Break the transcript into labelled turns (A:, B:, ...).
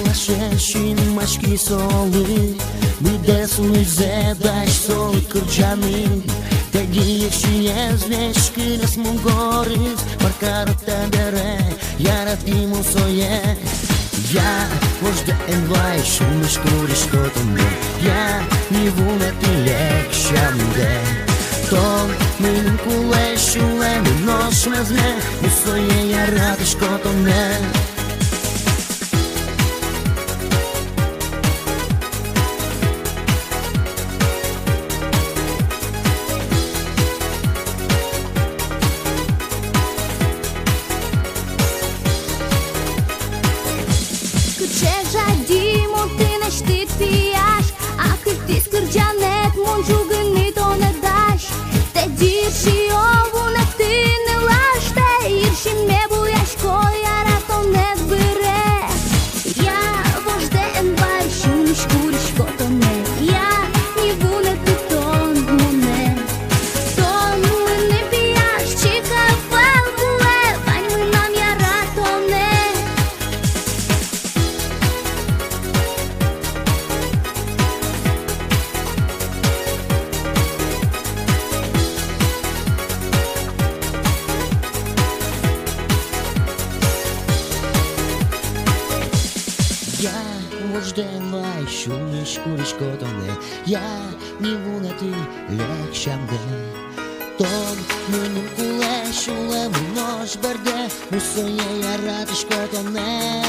A: Лашешин мачки соли, Бидесли зедаш соли кърджани. Теги ешиез кирес мугорис, Маркарът тедере, ярат и мусое. Я вожден вайш, мишкуришкото ме, Я нивунати лекшамде. Тон минун кулешуле, Минош мезне, Мусое яратишкото ме.
B: Ce jadimo ti ne știași, a cât ti scârgeanet mungiu gândit o ne dași. Te dir și ovu ne tine lași, te ir și me buiași coi arată ne zbire. Ja vožden vaj și mișcuri școtone, Ja nivune tu ton mone. Ton mâne piași, ci că fel bule, Vani mânam iarată-ne.
A: Я вожден вайш, мишкуришкото ме, Я нивунати лекшамде. Тон минун кулешуле, Минош берде, Мусое яратишкото ме.